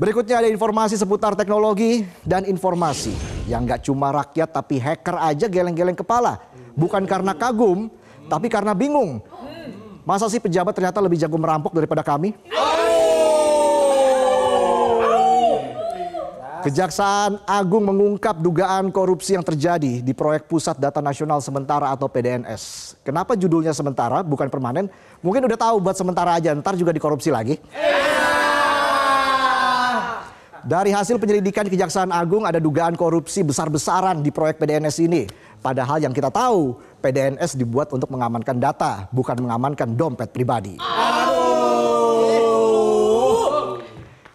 Berikutnya ada informasi seputar teknologi dan informasi yang nggak cuma rakyat tapi hacker aja geleng-geleng kepala. Bukan karena kagum, tapi karena bingung. Masa sih pejabat ternyata lebih jago merampok daripada kami? Kejaksaan Agung mengungkap dugaan korupsi yang terjadi di proyek Pusat Data Nasional Sementara atau PDNS. Kenapa judulnya sementara, bukan permanen? Mungkin udah tahu buat sementara aja, ntar juga dikorupsi lagi. Dari hasil penyelidikan Kejaksaan Agung ada dugaan korupsi besar-besaran di proyek PDNS ini. Padahal yang kita tahu, PDNS dibuat untuk mengamankan data, bukan mengamankan dompet pribadi.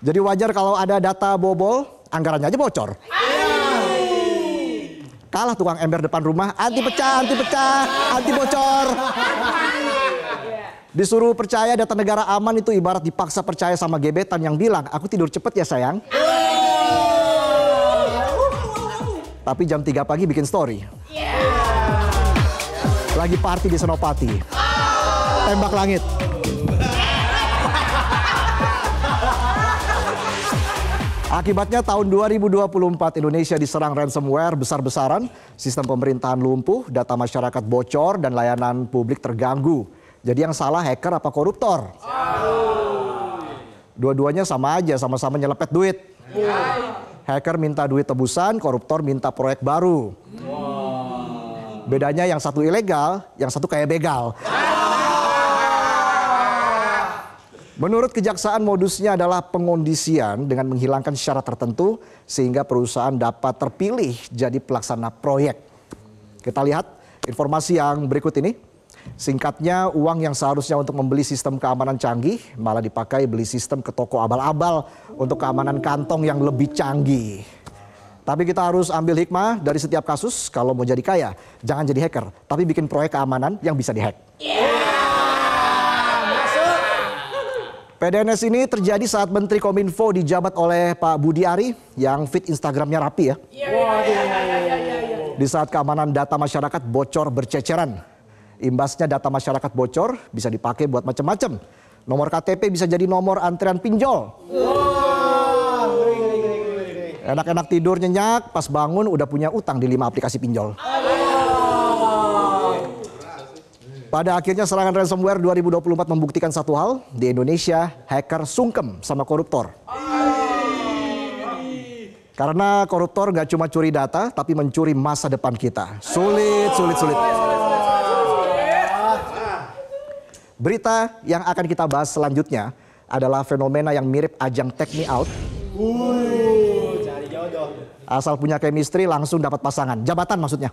Jadi wajar kalau ada data bobol, anggarannya aja bocor. Kalah tukang ember depan rumah, anti pecah, anti bocor. Disuruh percaya data negara aman itu ibarat dipaksa percaya sama gebetan yang bilang, aku tidur cepet ya sayang. Tapi jam 3 pagi bikin story. Lagi party di Senopati. Tembak langit. Akibatnya tahun 2024 Indonesia diserang ransomware besar-besaran, sistem pemerintahan lumpuh, data masyarakat bocor, dan layanan publik terganggu. Jadi yang salah hacker apa koruptor? Dua-duanya sama aja, sama-sama nyelepet duit. Hacker minta duit tebusan, koruptor minta proyek baru. Bedanya yang satu ilegal, yang satu kayak begal. Menurut Kejaksaan modusnya adalah pengondisian dengan menghilangkan syarat tertentu sehingga perusahaan dapat terpilih jadi pelaksana proyek. Kita lihat informasi yang berikut ini. Singkatnya, uang yang seharusnya untuk membeli sistem keamanan canggih malah dipakai beli sistem ke toko abal-abal untuk keamanan kantong yang lebih canggih. Tapi kita harus ambil hikmah dari setiap kasus. Kalau mau jadi kaya, jangan jadi hacker, tapi bikin proyek keamanan yang bisa dihack. PDNS ini terjadi saat Menteri Kominfo dijabat oleh Pak Budi Ari yang feed Instagramnya rapi ya. Di saat keamanan data masyarakat bocor berceceran. Imbasnya data masyarakat bocor bisa dipakai buat macam-macam. Nomor KTP bisa jadi nomor antrian pinjol. Enak-enak tidur nyenyak, pas bangun udah punya utang di 5 aplikasi pinjol. Pada akhirnya serangan ransomware 2024 membuktikan satu hal, di Indonesia hacker sungkem sama koruptor. Karena koruptor gak cuma curi data, tapi mencuri masa depan kita. Sulit. Berita yang akan kita bahas selanjutnya adalah fenomena yang mirip ajang Take Me Out. Cari jodoh. Asal punya chemistry langsung dapat pasangan, jabatan maksudnya.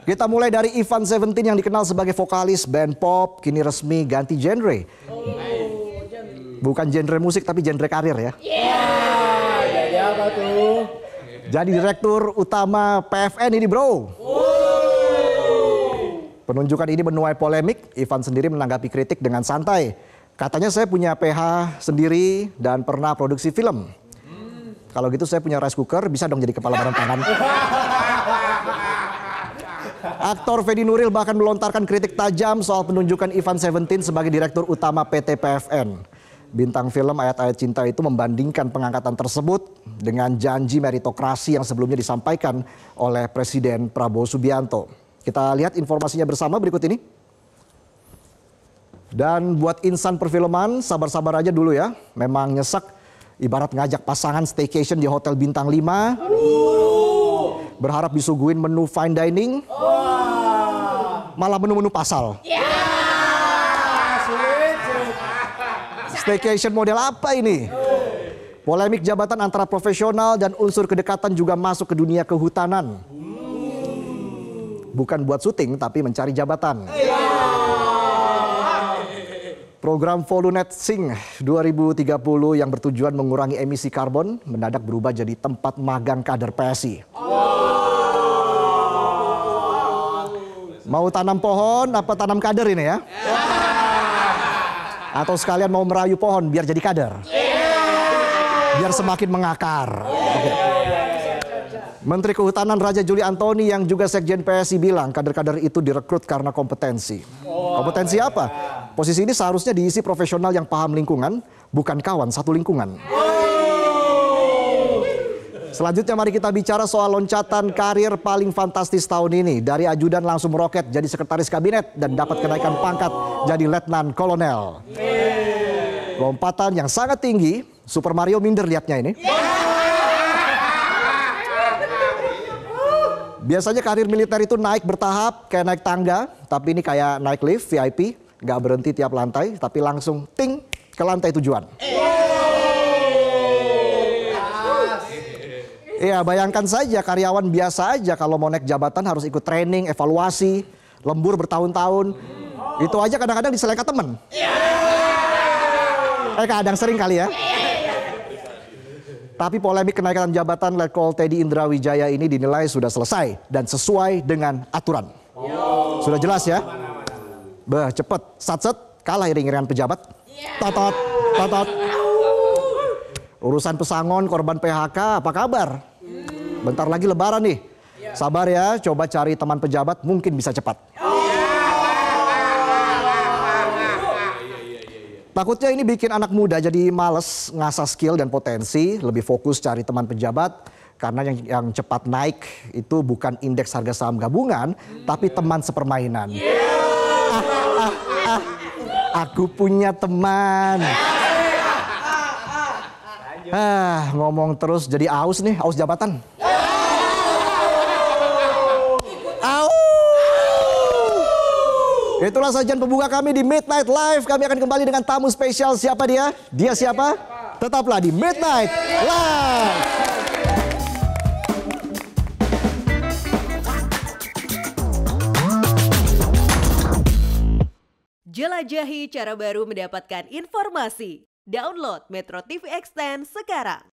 Kita mulai dari Ivan Seventeen yang dikenal sebagai vokalis band pop, kini resmi ganti genre. Bukan genre musik tapi genre karir ya. Jadi apa tuh? Jadi direktur utama PFN ini bro. Penunjukan ini menuai polemik. Ivan sendiri menanggapi kritik dengan santai. Katanya saya punya PH sendiri dan pernah produksi film. Kalau gitu saya punya rice cooker, bisa dong jadi kepala badan pangan. Aktor Fedi Nuril bahkan melontarkan kritik tajam soal penunjukan Ivan Seventeen sebagai direktur utama PT PFN. Bintang film Ayat-Ayat Cinta itu membandingkan pengangkatan tersebut dengan janji meritokrasi yang sebelumnya disampaikan oleh Presiden Prabowo Subianto. Kita lihat informasinya bersama berikut ini. Dan buat insan perfilman, sabar-sabar aja dulu ya. Memang nyesek, ibarat ngajak pasangan staycation di hotel bintang 5. Berharap disuguhin menu fine dining. Malah menu-menu pasal. Staycation model apa ini? Polemik jabatan antara profesional dan unsur kedekatan juga masuk ke dunia kehutanan. Bukan buat syuting, tapi mencari jabatan. Program Volunet Sync 2030 yang bertujuan mengurangi emisi karbon mendadak berubah jadi tempat magang kader PSI. Mau tanam pohon apa tanam kader ini ya? Atau sekalian mau merayu pohon biar jadi kader? Biar semakin mengakar. Okay. Menteri Kehutanan Raja Juli Antoni yang juga Sekjen PSI bilang kader-kader itu direkrut karena kompetensi. Kompetensi apa? Posisi ini seharusnya diisi profesional yang paham lingkungan, bukan kawan satu lingkungan. Selanjutnya mari kita bicara soal loncatan karir paling fantastis tahun ini. Dari ajudan langsung meroket jadi sekretaris kabinet dan dapat kenaikan pangkat jadi letnan kolonel. Lompatan yang sangat tinggi, Super Mario minder lihatnya ini. Biasanya karir militer itu naik bertahap, kayak naik tangga. Tapi ini kayak naik lift VIP, nggak berhenti tiap lantai, tapi langsung ting ke lantai tujuan. Iya, bayangkan saja karyawan biasa aja kalau mau naik jabatan harus ikut training, evaluasi, lembur bertahun-tahun. Itu aja kadang-kadang diselengkat temen. Kadang sering kali ya. Tapi polemik kenaikan jabatan Letkol Teddy Indra Wijaya ini dinilai sudah selesai dan sesuai dengan aturan. Sudah jelas ya? Cepet, sat-set, kalah iring-iringan pejabat. Totot, totot. Urusan pesangon korban PHK, apa kabar? Bentar lagi lebaran nih. Sabar ya, coba cari teman pejabat, mungkin bisa cepat. Takutnya ini bikin anak muda jadi males ngasah skill dan potensi, lebih fokus cari teman pejabat. Karena yang cepat naik itu bukan indeks harga saham gabungan, tapi teman sepermainan. Aku punya teman. Ngomong terus jadi aus nih, aus jabatan. Itulah sajian pembuka kami di Midnight Live. Kami akan kembali dengan tamu spesial. Siapa dia? Dia siapa? Tetaplah di Midnight Live. Jelajahi cara baru mendapatkan informasi. Download Metro TV Extend sekarang.